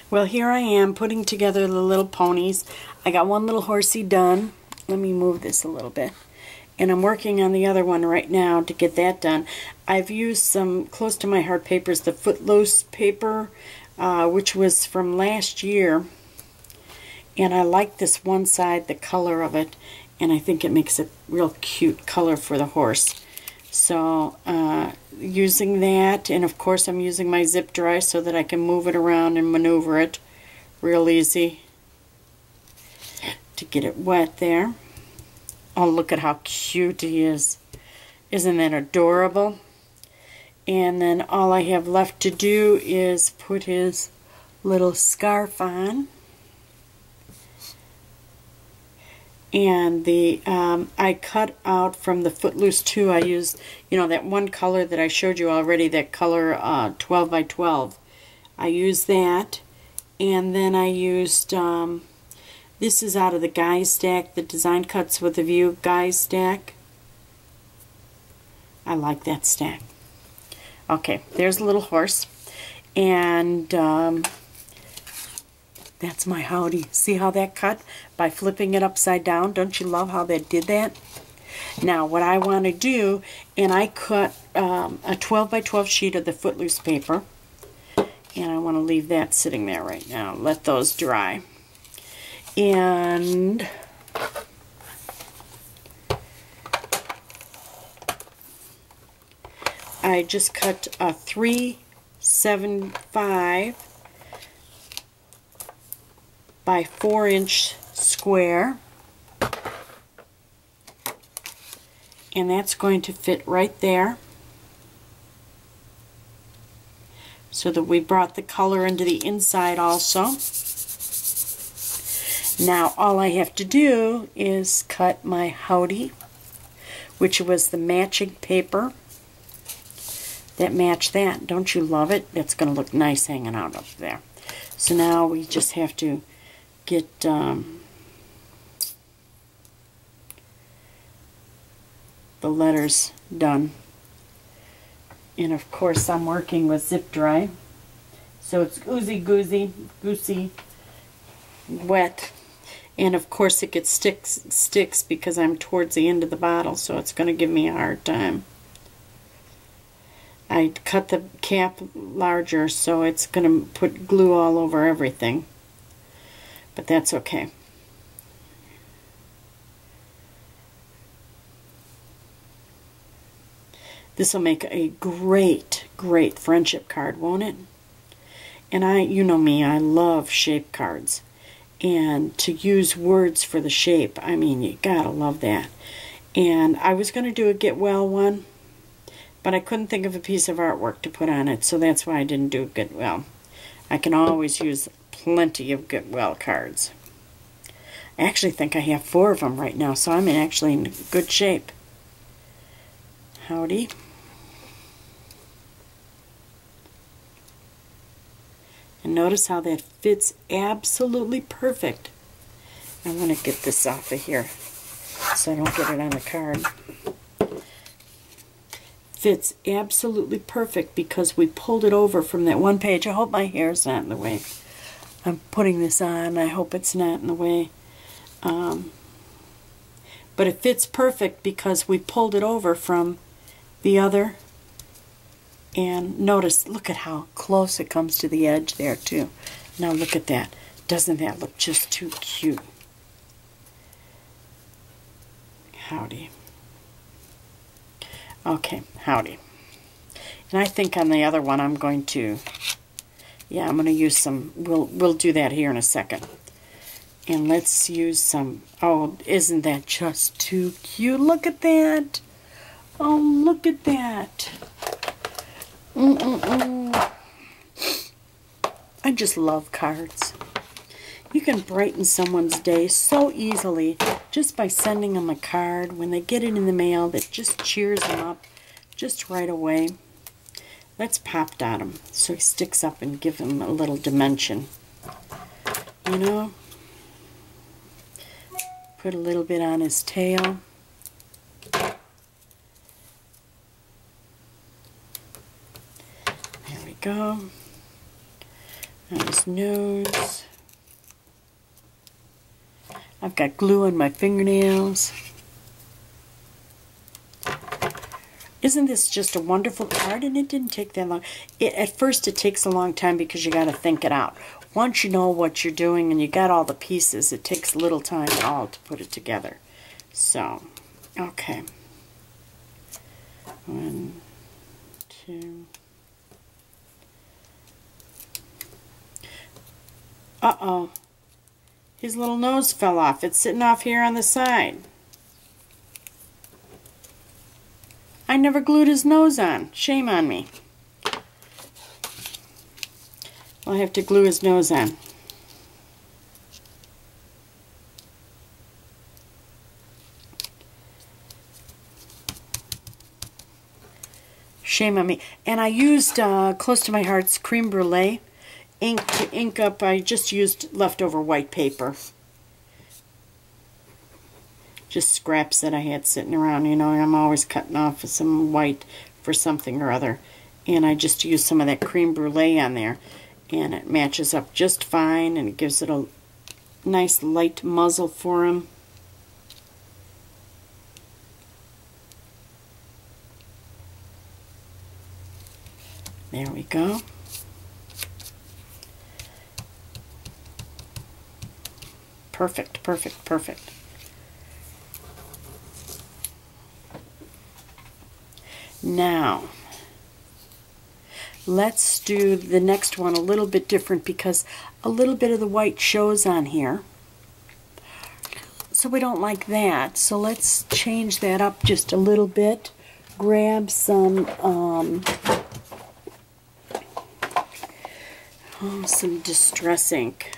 Well, here I am putting together the little ponies. I got one little horsey done. Let me move this a little bit. And I'm working on the other one right now to get that done. I've used some close to my heart papers, the Footloose paper, which was from last year. And I like this one side, the color of it, and I think it makes a real cute color for the horse. So using that, and of course I'm using my zip dry so that I can move it around and maneuver it real easy to get it wet there. Oh, look at how cute he is. Isn't that adorable? And then all I have left to do is put his little scarf on. And the I cut out from the Footloose 2, I used, you know, that one color that I showed you already, that color 12 by 12. I used that, and then I used, this is out of the Guys stack, the Design Cuts with a View Guys stack. I like that stack. Okay, there's a little horse, and that's my Howdy. See how that cut? By flipping it upside down. Don't you love how that did that? Now, what I want to do, and I cut a 12 by 12 sheet of the Footloose paper, and I want to leave that sitting there right now. Let those dry. And I just cut a 375 by 4-inch square, and that's going to fit right there, so that we brought the color into the inside also. Now all I have to do is cut my Howdy, which was the matching paper that matched that. Don't you love it? It's going to look nice hanging out up there. So now we just have to get the letters done. And of course I'm working with zip dry, so it's goosey wet, and of course it gets sticks because I'm towards the end of the bottle, so it's going to give me a hard time. I cut the cap larger, so it's going to put glue all over everything. But that's okay. This will make a great friendship card, won't it? And you know me, I love shape cards. And to use words for the shape, I mean, you gotta love that. And I was going to do a Get Well one, but I couldn't think of a piece of artwork to put on it, so that's why I didn't do Get Well. I can always use plenty of Get Well cards. I actually think I have 4 of them right now, so I'm actually in good shape. Howdy. And notice how that fits absolutely perfect. I want to get this off of here so I don't get it on the card. Fits absolutely perfect because we pulled it over from that one page. I hope my hair's not in the way. I'm putting this on. I hope it's not in the way. But it fits perfect because we pulled it over from the other. And notice, look at how close it comes to the edge there too. Now look at that. Doesn't that look just too cute? Howdy. Okay, Howdy. And I think on the other one I'm going to, yeah, I'm going to use some, we'll do that here in a second. And let's use some, oh, isn't that just too cute? Look at that. Oh, look at that. I just love cards. You can brighten someone's day so easily just by sending them a card. When they get it in the mail, that just cheers them up just right away. Let's pop dot him so he sticks up and give him a little dimension. You know? Put a little bit on his tail. There we go. on his nose. I've got glue on my fingernails. Isn't this just a wonderful card? And it didn't take that long. At first it takes a long time because you got to think it out. Once you know what you're doing and you got all the pieces, it takes little time at all to put it together. So, okay. 1, 2. Uh-oh. His little nose fell off. It's sitting off here on the side. I never glued his nose on. Shame on me. I'll have to glue his nose on. Shame on me. And I used Close to My Heart's Creme Brulee ink to ink up. I just used leftover white paper. Just scraps that I had sitting around. You know, I'm always cutting off some white for something or other. And I just used some of that creme brulee on there. And it matches up just fine, and it gives it a nice light muzzle for him. There we go. Perfect, perfect, perfect. Now, let's do the next one a little bit different because a little bit of the white shows on here. So we don't like that. So let's change that up just a little bit. Grab some distress ink.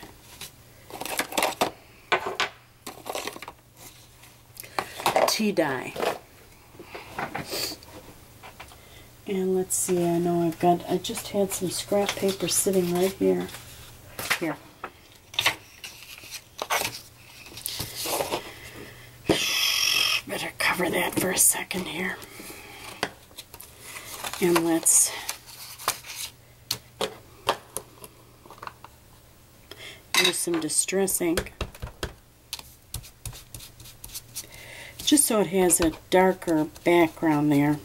Tea dye. And let's see, I just had some scrap paper sitting right here. Here. Better cover that for a second here. And let's use some distress ink. Just so it has a darker background there.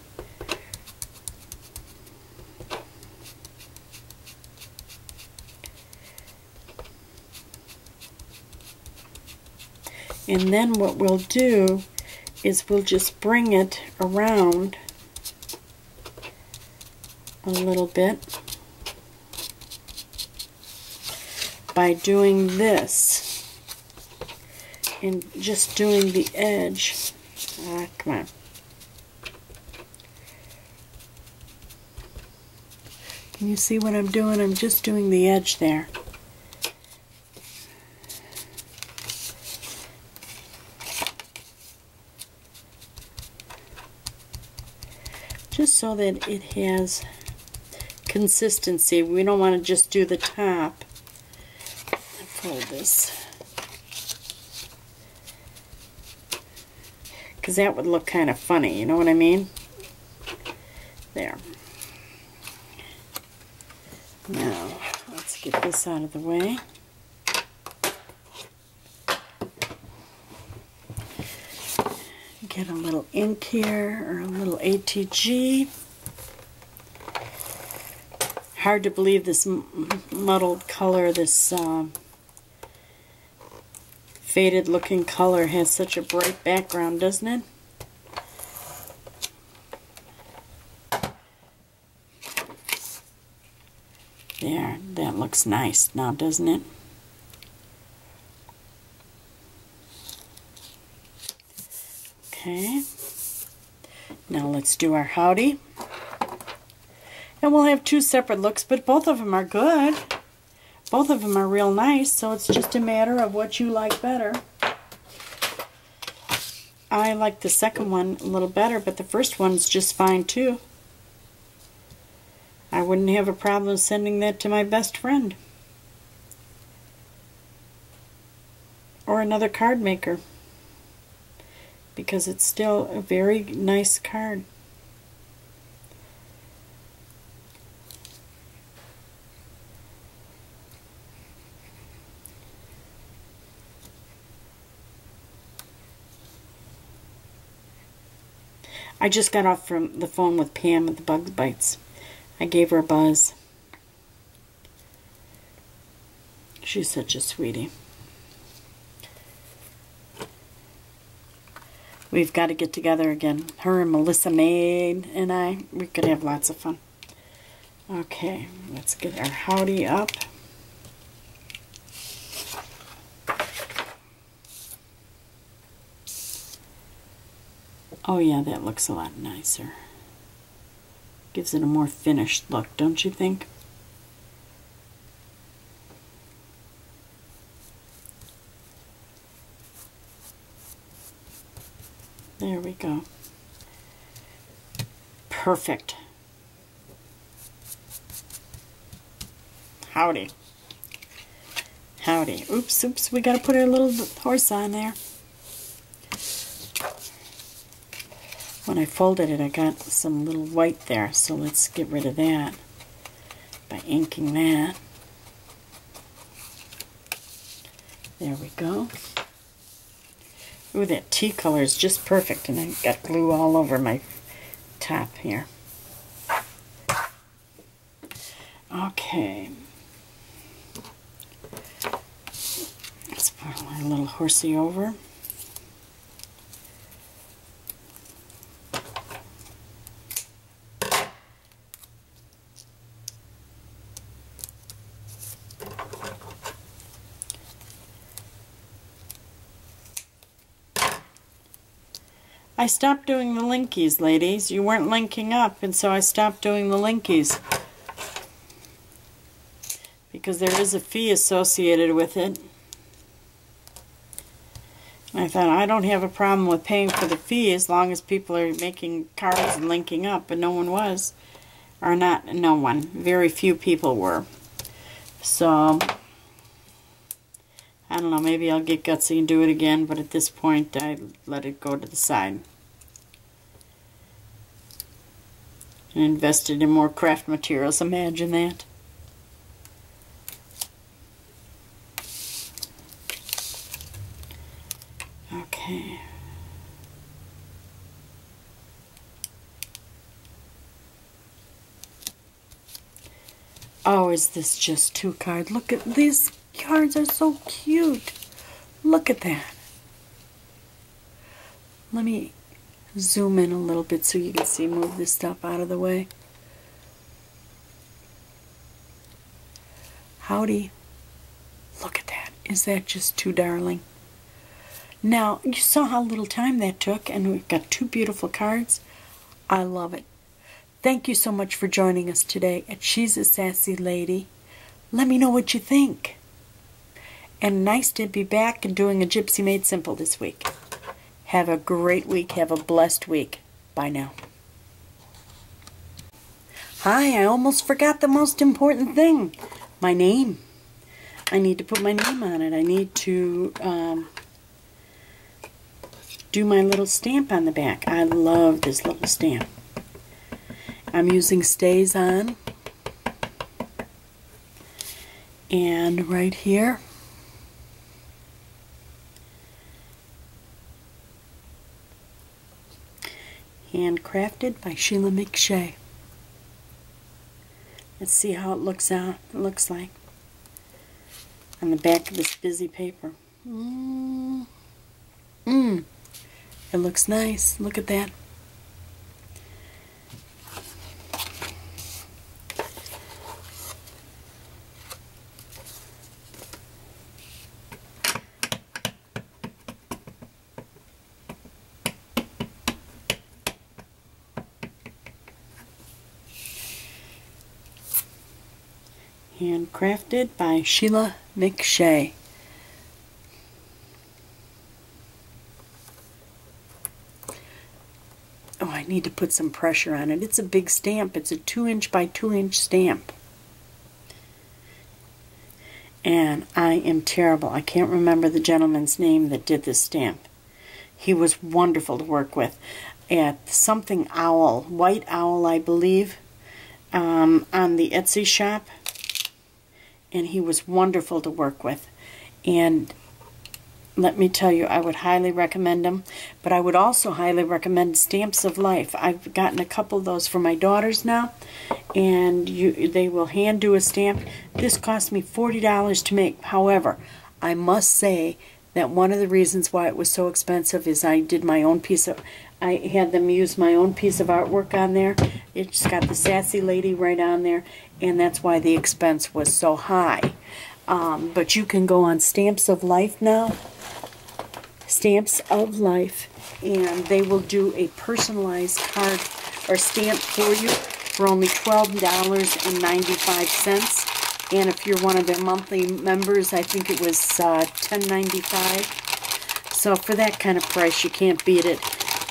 And then what we'll do is we'll just bring it around a little bit by doing this and just doing the edge. Come on. Can you see what I'm doing? I'm just doing the edge there. Just so that it has consistency. We don't want to just do the top. Fold this. Because that would look kind of funny, you know what I mean? There. Now, let's get this out of the way. Get a little ink here, or a little ATG. Hard to believe this muddled color, this faded looking color has such a bright background, doesn't it? There, that looks nice now, doesn't it? Okay, now let's do our Howdy. And we'll have two separate looks, but both of them are good. Both of them are real nice, so it's just a matter of what you like better. I like the second one a little better, but the first one's just fine too. I wouldn't have a problem sending that to my best friend. Or another card maker. Because it's still a very nice card. I just got off from the phone with Pam at the Bug Bites. I gave her a buzz. She's such a sweetie. We've got to get together again. Her and Melissa Maid and I, we could have lots of fun. Okay, let's get our Howdy up. Oh yeah, that looks a lot nicer. Gives it a more finished look, don't you think? There we go. Perfect. Howdy. Howdy. Oops, oops, we gotta put our little horse on there. When I folded it, I got some little white there, so let's get rid of that by inking that. There we go. Ooh, that tea color is just perfect, and I got glue all over my top here. Okay. Let's put our little horsey over. I stopped doing the linkies, ladies. You weren't linking up, and so I stopped doing the linkies. Because there is a fee associated with it. And I thought, I don't have a problem with paying for the fee as long as people are making cards and linking up, but no one was. Or not, no one. Very few people were. So, I don't know, maybe I'll get gutsy and do it again, but at this point I let it go to the side. And invested in more craft materials, imagine that. Okay. Oh, is this just 2 cards? Look at these cards, are so cute. Look at that. Let me zoom in a little bit so you can see, move this stuff out of the way. Howdy. Look at that. Is that just too darling? Now, you saw how little time that took, and we've got 2 beautiful cards. I love it. Thank you so much for joining us today at She's a Sassy Lady. Let me know what you think. And nice to be back and doing a Gypsy Made Simple this week. Have a great week. Have a blessed week. Bye now. Hi, I almost forgot the most important thing. My name. I need to put my name on it. I need to do my little stamp on the back. I love this little stamp. I'm using Stays On. And right here, handcrafted by Sheila McShay. Let's see how it looks like on the back of this busy paper. It looks nice. Look at that. Handcrafted by Sheila McShay. Oh, I need to put some pressure on it. It's a big stamp. It's a 2" by 2" stamp. And I am terrible. I can't remember the gentleman's name that did this stamp. He was wonderful to work with. At something Owl, White Owl, I believe, on the Etsy shop. And he was wonderful to work with. And let me tell you, I would highly recommend them. But I would also highly recommend Stamps of Life. I've gotten a couple of those for my daughters now, and they will hand do a stamp. This cost me $40 to make. However, I must say that one of the reasons why it was so expensive is I did my own I had them use my own piece of artwork on there. It's got the sassy lady right on there, and that's why the expense was so high. But you can go on Stamps of Life now. Stamps of Life, and they will do a personalized card or stamp for you for only $12.95. And if you're one of their monthly members, I think it was $10.95. So for that kind of price, you can't beat it.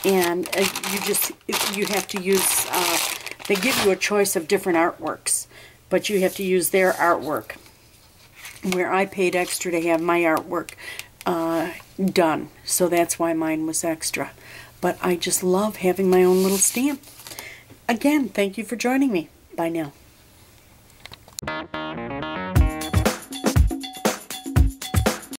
And you have to use, they give you a choice of different artworks, but you have to use their artwork, where I paid extra to have my artwork done. So that's why mine was extra. But I just love having my own little stamp. Again, thank you for joining me. Bye now.